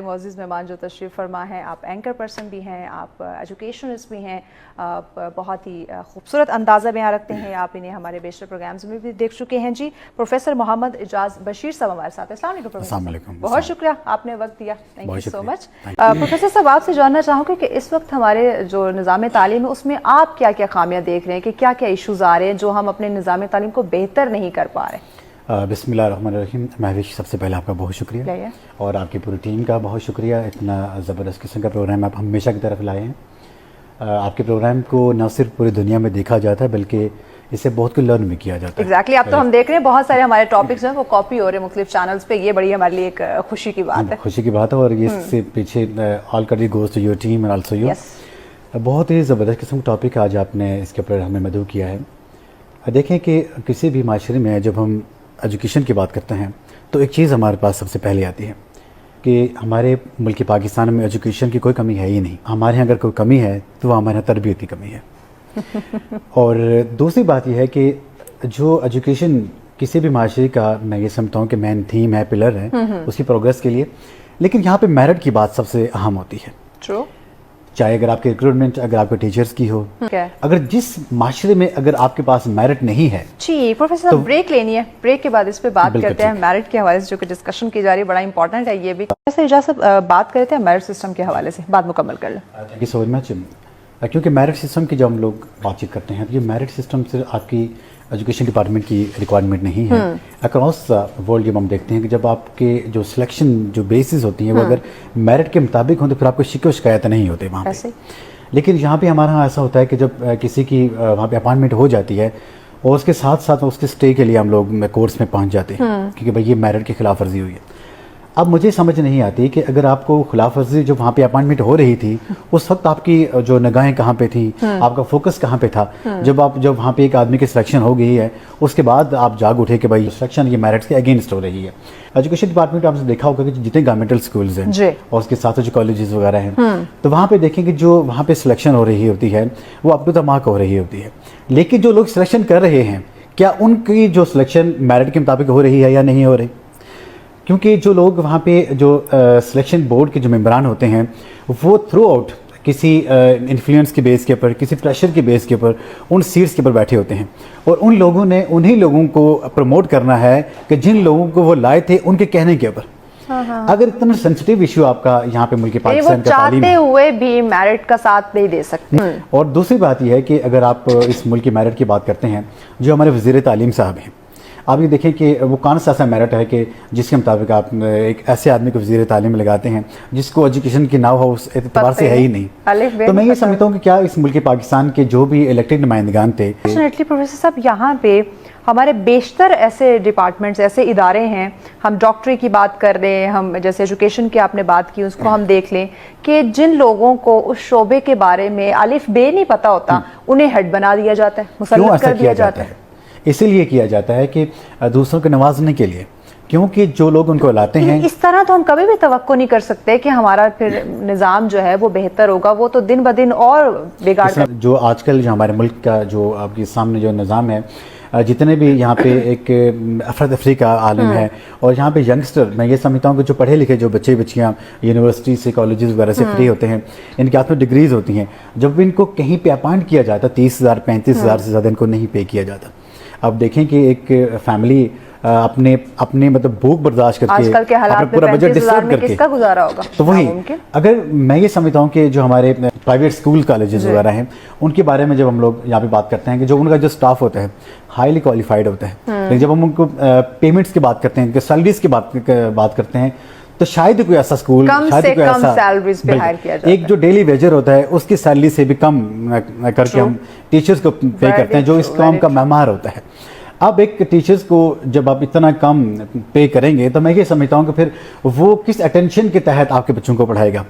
معزز مہمان جو تشریف فرما ہیں، آپ اینکر پرسن بھی ہیں، آپ ایجوکیشنسٹ بھی ہیں، بہت ہی خوبصورت اندازہ بیان رکھتے ہیں، آپ انہیں ہمارے بیشتر پروگرامز میں بھی دیکھ چکے ہیں جی۔ پروفیسر محمد اعجاز بشیر صاحب ہمارے ساتھ ہیں۔ السلام علیکم۔ السلام علیکم۔ بہت شکریہ آپ نے وقت دیا، thank you so much. Professor صاحب آپ سے جاننا چاہوں گی کہ اس وقت ہمارے جو نظام تعلیم ہے اس میں آپ کیا کیا خامیاں دیکھ رہے ہیں، کہ کیا کیا ایشوز آ رہے ہیں جو ہم اپنے نظام تعلیم کو بہتر نہیں کر پا رہے؟ بسم اللہ الرحمن الرحیم۔ مہوش، سب سے پہلے آپ کا بہت شکریہ اور آپ کی پوری ٹیم کا بہت شکریہ، اتنا زبردست قسم کا پروگرام آپ ہمیشہ کی طرف لائے ہیں۔ آپ کے پروگرام کو نہ صرف پوری دنیا میں دیکھا جاتا ہے بلکہ اس سے بہت کچھ لرن بھی کیا جاتا ہے۔ ایگزیکٹلی، اب تو ہم دیکھ رہے ہیں بہت سارے ہمارے ٹاپکس ہیں وہ کاپی ہو رہے ہیں مختلف چینلز پہ، یہ بڑی ہمارے لیے ایک خوشی کی بات ہے۔ خوشی کی بات ہے، اور اس سے پیچھے all credit goes to your team and also you. بہت ہی زبردست قسم کا ٹاپک آج آپ نے اس کے اوپر ہمیں مدعو کیا ہے۔ دیکھیں کہ کسی بھی معاشرے میں جب ہم ایجوکیشن کی بات کرتے ہیں تو ایک چیز ہمارے پاس سب سے پہلے آتی ہے کہ ہمارے ملک پاکستان میں ایجوکیشن کی کوئی کمی ہے ہی نہیں۔ ہمارے یہاں اگر کوئی کمی ہے تو وہ ہمارے یہاں تربیت کی کمی ہے۔ اور دوسری بات یہ ہے کہ جو ایجوکیشن کسی بھی معاشرے کا، میں یہ سمجھتا ہوں کہ مین تھیم ہے، پلر ہے اس کی پروگریس کے لیے، لیکن یہاں پہ میرٹ کی بات سب سے اہم ہوتی ہے۔ ٹرو، چاہے اگر آپ کی ریکروٹمنٹ، اگر آپ کے ٹیچرز کی ہو، اگر جس معاشرے میں اگر آپ کے پاس میرٹ نہیں ہے۔ جی پروفیسر صاحب بریک لینی ہے، بریک کے بعد اس پہ بات کرتے ہیں۔ میرٹ کے حوالے سے جو کہ ڈسکشن کی جا رہی ہے بڑا امپورٹنٹ ہے یہ بھی۔ پروفیسر اعجاز صاحب بات کر رہے تھے میرٹ سسٹم کے حوالے سے، بات مکمل کر لیں۔ تھینک یو سو مچ۔ کیونکہ میرٹ سسٹم کی جب ہم لوگ بات چیت کرتے ہیں تو یہ میرٹ سسٹم صرف آپ کی ایجوکیشن ڈپارٹمنٹ کی ریکوائرمنٹ نہیں ہے، اکراس ورلڈ جب ہم دیکھتے ہیں کہ جب آپ کے جو سلیکشن جو بیسز ہوتی ہیں وہ اگر میرٹ کے مطابق ہوں تو پھر آپ کو شکوہ شکایت نہیں ہوتے وہاں پہ۔ لیکن یہاں پہ ہمارا ایسا ہوتا ہے کہ جب کسی کی وہاں پہ اپائنٹمنٹ ہو جاتی ہے اور اس کے ساتھ ساتھ اس کے سٹے کے لیے ہم لوگ کورس میں پہنچ جاتے ہیں کیونکہ بھائی یہ میرٹ کی خلاف ورزی ہوئی ہے۔ اب مجھے سمجھ نہیں آتی کہ اگر آپ کو خلاف ورزی جو وہاں پہ اپائنٹمنٹ ہو رہی تھی اس وقت آپ کی جو نگاہیں کہاں پہ تھی، آپ کا فوکس کہاں پہ تھا؟ جب وہاں پہ ایک آدمی کی سلیکشن ہو گئی ہے اس کے بعد آپ جاگ اٹھے کہ بھائی سلیکشن یہ میرٹس کے اگینسٹ ہو رہی ہے۔ ایجوکیشن ڈپارٹمنٹ آپ نے دیکھا ہوگا کہ جتنے گورنمنٹل سکولز ہیں اور اس کے ساتھ جو کالجز وغیرہ ہیں تو وہاں پہ دیکھیں کہ جو وہاں پہ سلیکشن ہو رہی ہوتی ہے وہ اپ ٹو دا مارک ہو رہی ہوتی ہے، لیکن جو لوگ سلیکشن کر رہے ہیں کیا ان کی جو سلیکشن میرٹ کے مطابق ہو رہی ہے یا نہیں ہو رہی؟ کیونکہ جو لوگ وہاں پہ جو سلیکشن بورڈ کے جو ممبران ہوتے ہیں وہ تھرو آؤٹ کسی انفلوئنس کے بیس کے اوپر، کسی پریشر کے بیس کے اوپر ان سیٹس کے اوپر بیٹھے ہوتے ہیں، اور ان لوگوں نے انہی لوگوں کو پروموٹ کرنا ہے کہ جن لوگوں کو وہ لائے تھے ان کے کہنے کے اوپر۔ اگر اتنا سینسٹیو ایشو آپ کا یہاں پہ ملک پاکستان کا تعلیم ہے، چاہتے ہوئے بھی میرٹ کا ساتھ نہیں دے سکتے۔ اور دوسری بات یہ ہے کہ اگر آپ اس ملک کی میرٹ کی بات کرتے ہیں، جو ہمارے وزیر تعلیم صاحب ہیں، آپ یہ دیکھیں کہ وہ کون سا ایسا میرٹ ہے کہ جس کے مطابق آپ ایک ایسے آدمی کو وزیر تعلیم میں لگاتے ہیں جس کو ایجوکیشن کی ناؤ اس اعتبار سے ہے ہی نہیں۔ تو میں یہ سمجھتا ہوں کہ کیا اس ملک پاکستان کے جو بھی الیکٹڈ نمائندگان تھے، پروفیسر صاحب یہاں پہ ہمارے بیشتر ایسے ڈپارٹمنٹس، ایسے ادارے ہیں، ہم ڈاکٹری کی بات کر رہے ہیں، ہم جیسے ایجوکیشن کی آپ نے بات کی اس کو ہم دیکھ لیں کہ جن لوگوں کو اس شعبے کے بارے میں الف بے نہیں پتا ہوتا انہیں ہیڈ بنا دیا جاتا ہے، مسلط کر دیا جاتا ہے۔ اسی لیے کیا جاتا ہے کہ دوسروں کو نوازنے کے لیے، کیونکہ جو لوگ ان کو لاتے ہیں اس طرح تو ہم کبھی بھی توقع نہیں کر سکتے کہ ہمارا پھر نظام جو ہے وہ بہتر ہوگا، وہ تو دن بدن اور بگاڑ کر جو آج کل جو ہمارے ملک کا جو آپ کے سامنے جو نظام ہے، جتنے بھی یہاں پہ ایک افراتفری کا عالم ہے، اور یہاں پہ ینگسٹر، میں یہ سمجھتا ہوں کہ جو پڑھے لکھے جو بچے بچیاں یونیورسٹی سے، کالجز وغیرہ سے فری ہوتے ہیں، ان کے ہاتھ میں ڈگریز ہوتی ہیں، جب ان کو کہیں پہ اپائنٹ کیا جاتا ہے 30,000 35,000 سے زیادہ ان کو نہیں پے کیا جاتا۔ اب دیکھیں کہ ایک فیملی اپنے مطلب بھوک برداشت کر کے اپنا پورا بجٹ ڈسٹرب کر کے، تو وہی اگر میں یہ سمجھتا ہوں کہ جو ہمارے پرائیویٹ اسکول کالجز وغیرہ ہیں ان کے بارے میں جب ہم لوگ یہاں پہ بات کرتے ہیں کہ جو ان کا جو سٹاف ہوتا ہے ہائیلی کوالیفائڈ ہوتا ہے، لیکن جب ہم ان کو پیمنٹس کی بات کرتے ہیں، کہ سیلریز کی بات کرتے ہیں، تو شاید کوئی ایسا اسکول، شاید کوئی ایسا ایک جو ڈیلی ویجر ہوتا ہے اس کی سیلری سے بھی کم کر کے ہم ٹیچرز کو پے کرتے ہیں جو اس کام کا معمار ہوتا ہے۔ اب ایک ٹیچرز کو جب آپ اتنا کم پے کریں گے تو میں یہ سمجھتا ہوں کہ پھر وہ کس اٹینشن کے تحت آپ کے بچوں کو پڑھائے گا۔